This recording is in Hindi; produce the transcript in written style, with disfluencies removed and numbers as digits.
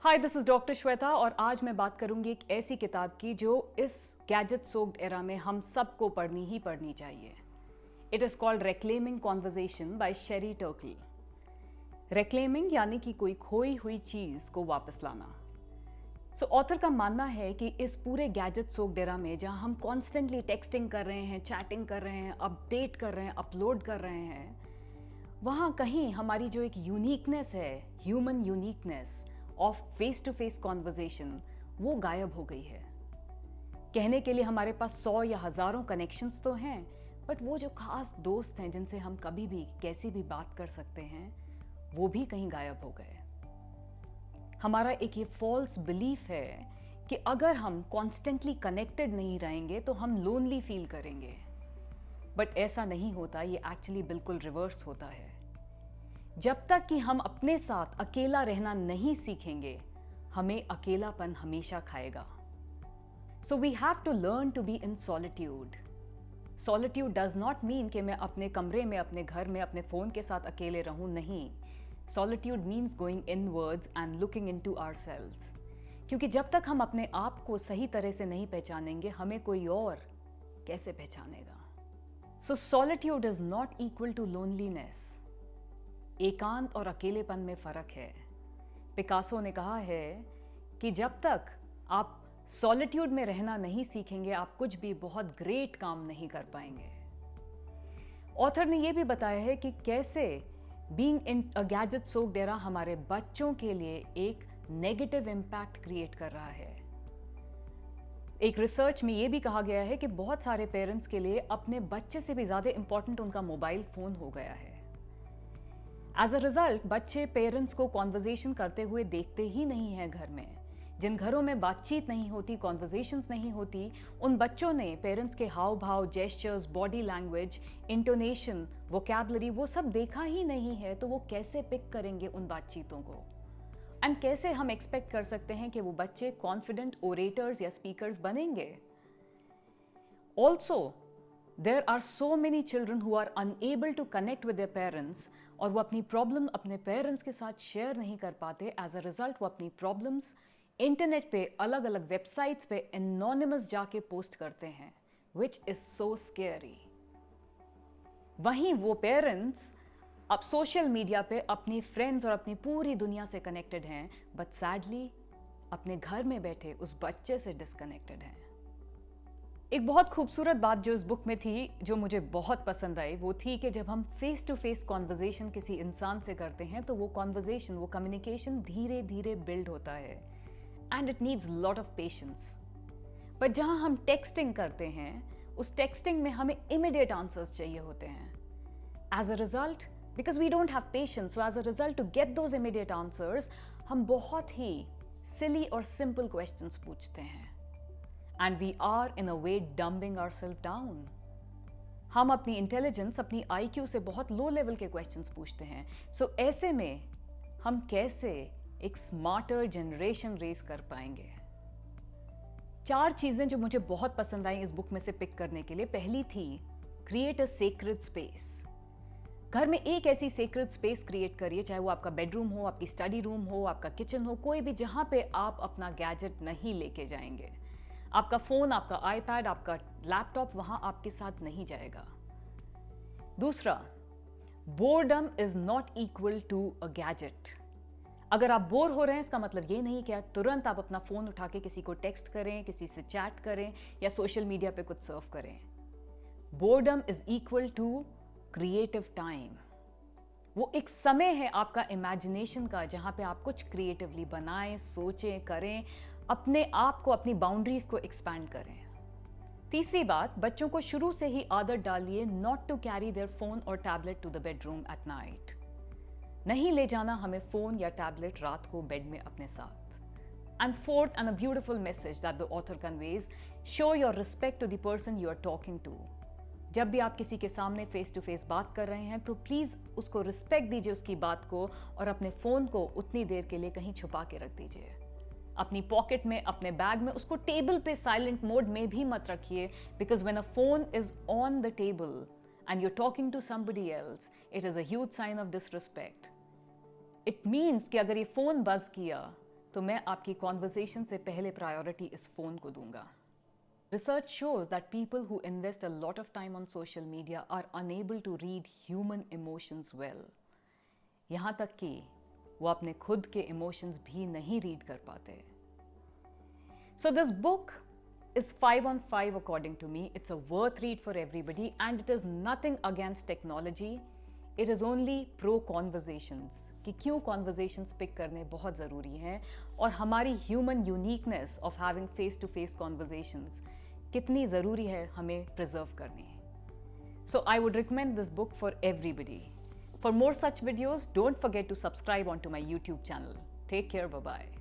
Hi, this is doctor Shweta और आज मैं बात करूंगी एक ऐसी किताब की जो इस गैजेट सोक्ड एरा में हम सबको पढ़नी ही पढ़नी चाहिए। It is called reclaiming conversation by Sherry Turkle. Reclaiming यानी कि कोई खोई हुई चीज को वापस लाना। ऑथर का मानना है कि इस पूरे गैजेट सोक्ड एरा में जहां हम कॉन्स्टेंटली टेक्सटिंग कर रहे हैं, चैटिंग कर रहे हैं, अपडेट कर रहे हैं, अपलोड कर रहे हैं, वहां कहीं हमारी जो एक यूनिकनेस है, human uniqueness of face to face conversation, वो गायब हो गई है। कहने के लिए हमारे पास 100 या हजारों कनेक्शंस तो हैं, बट वो जो खास दोस्त हैं जिनसे हम कभी भी कैसी भी बात कर सकते हैं, वो भी कहीं गायब हो गए। हमारा एक ये फॉल्स बिलीफ है कि अगर हम कॉन्स्टेंटली कनेक्टेड नहीं रहेंगे तो हम लोनली फील करेंगे, बट ऐसा नहीं होता। ये एक्चुअली बिल्कुल रिवर्स होता है। जब तक कि हम अपने साथ अकेला रहना नहीं सीखेंगे, हमें अकेलापन हमेशा खाएगा। So we have to learn to be in solitude. Solitude does not mean कि मैं अपने कमरे में, अपने घर में, अपने फोन के साथ अकेले रहूं, नहीं। Solitude means going inwards and looking into ourselves. क्योंकि जब तक हम अपने आप को सही तरह से नहीं पहचानेंगे, हमें कोई और कैसे पहचानेगा। So solitude is not equal to loneliness. एकांत और अकेलेपन में फर्क है। पिकासो ने कहा है कि जब तक आप सॉलिट्यूड में रहना नहीं सीखेंगे, आप कुछ भी बहुत ग्रेट काम नहीं कर पाएंगे। ऑथर ने यह भी बताया है कि कैसे being in a gadget soaked era हमारे बच्चों के लिए एक नेगेटिव इंपैक्ट क्रिएट कर रहा है। एक रिसर्च में यह भी कहा गया है कि बहुत सारे पेरेंट्स के लिए अपने बच्चे से भी ज्यादा इंपॉर्टेंट उनका मोबाइल फोन हो गया है। एज अ रिजल्ट बच्चे पेरेंट्स को कॉन्वर्जेशन करते हुए देखते ही नहीं हैं घर में। जिन घरों में बातचीत नहीं होती, कॉन्वर्जेशंस नहीं होती, उन बच्चों ने पेरेंट्स के हाव भाव, gestures, body language, intonation, vocabulary, वो सब देखा ही नहीं है। तो वो कैसे पिक करेंगे उन बातचीतों को? एंड कैसे हम एक्सपेक्ट कर सकते हैं कि वो बच्चे कॉन्फिडेंट ओरेटर्स या स्पीकर्स बनेंगे? Also there are so many children who are unable to connect with their parents, और वो अपनी प्रॉब्लम अपने पेरेंट्स के साथ शेयर नहीं कर पाते। एज अ रिजल्ट वो अपनी प्रॉब्लम्स इंटरनेट पे, अलग अलग वेबसाइट्स पे एनोनिमस जाके पोस्ट करते हैं, विच इज सो स्केरी। वहीं वो पेरेंट्स अब सोशल मीडिया पे अपनी फ्रेंड्स और अपनी पूरी दुनिया से कनेक्टेड हैं, बट सैडली अपने घर में बैठे उस बच्चे से डिस्कनेक्टेड हैं। एक बहुत खूबसूरत बात जो इस बुक में थी, जो मुझे बहुत पसंद आई, वो थी कि जब हम फेस टू फेस कॉन्वर्जेशन किसी इंसान से करते हैं तो वो कॉन्वर्जेशन, वो कम्युनिकेशन धीरे धीरे बिल्ड होता है and it needs lot of patience. But जहां हम टेक्सटिंग करते हैं, उस टेक्सटिंग में हमें इमीडिएट आंसर्स चाहिए होते हैं। As a result, because we don't have patience, so as a result to get those immediate answers, हम बहुत ही सिली और सिंपल क्वेश्चंस पूछते हैं। And we are in a way dumbing ourselves down. हम अपनी इंटेलिजेंस, अपनी IQ से बहुत लो लेवल के क्वेश्चंस पूछते हैं। सो ऐसे में हम कैसे एक स्मार्टर जनरेशन रेस कर पाएंगे? 4 चीजें जो मुझे बहुत पसंद आई इस बुक में से पिक करने के लिए। पहली थी क्रिएट अ सेक्रेड स्पेस। घर में एक ऐसी सेक्रेड स्पेस क्रिएट करिए, चाहे वो आपका बेडरूम हो, आपकी स्टडी रूम हो, आपका किचन हो, कोई भी, जहां पे आप अपना गैजेट नहीं लेके जाएंगे। आपका फोन, आपका आईपैड, आपका लैपटॉप वहां आपके साथ नहीं जाएगा। दूसरा, boredom is not equal to a gadget. अगर आप बोर हो रहे हैं, इसका मतलब ये नहीं कि तुरंत आप अपना फोन उठा के किसी को टेक्स्ट करें, किसी से चैट करें या सोशल मीडिया पे कुछ सर्व करें। Boredom is equal to creative time. वो एक समय है आपका इमेजिनेशन का, जहां पे आप कुछ क्रिएटिवली बनाएं, सोचें, करें, अपने आप को, अपनी बाउंड्रीज को एक्सपैंड करें। तीसरी बात, बच्चों को शुरू से ही आदत डालिए not to carry their phone और tablet to the bedroom at night. नहीं ले जाना हमें फोन या टैबलेट रात को बेड में अपने साथ। And fourth, and a beautiful message that the author conveys, show your respect to the person you are talking to. जब भी आप किसी के सामने फेस टू फेस बात कर रहे हैं तो प्लीज उसको रिस्पेक्ट दीजिए, उसकी बात को, और अपने फोन को उतनी देर के लिए कहीं छुपा के रख दीजिए, अपनी पॉकेट में, अपने बैग में। उसको टेबल पे साइलेंट मोड में भी मत रखिए, because when a phone is on the table and you're talking to somebody else, it is a huge sign of disrespect. It means कि अगर ये फोन बज किया तो मैं आपकी कॉन्वर्सेशन से पहले प्रायोरिटी इस फ़ोन को दूंगा। Research shows that people who invest a lot of time on social media are unable to read human emotions well. यहाँ तक कि वो अपने खुद के emotions भी नहीं read कर पाते। So this book is 5 on 5 according to me. It's a worth read for everybody and it is nothing against technology. It is only pro conversations कि क्यों conversations pick करने बहुत ज़रूरी हैं और हमारी human uniqueness of having face to face conversations कितनी ज़रूरी है हमें preserve करनी। So I would recommend this book for everybody. For more such videos, don't forget to subscribe onto my YouTube channel. Take care, bye-bye.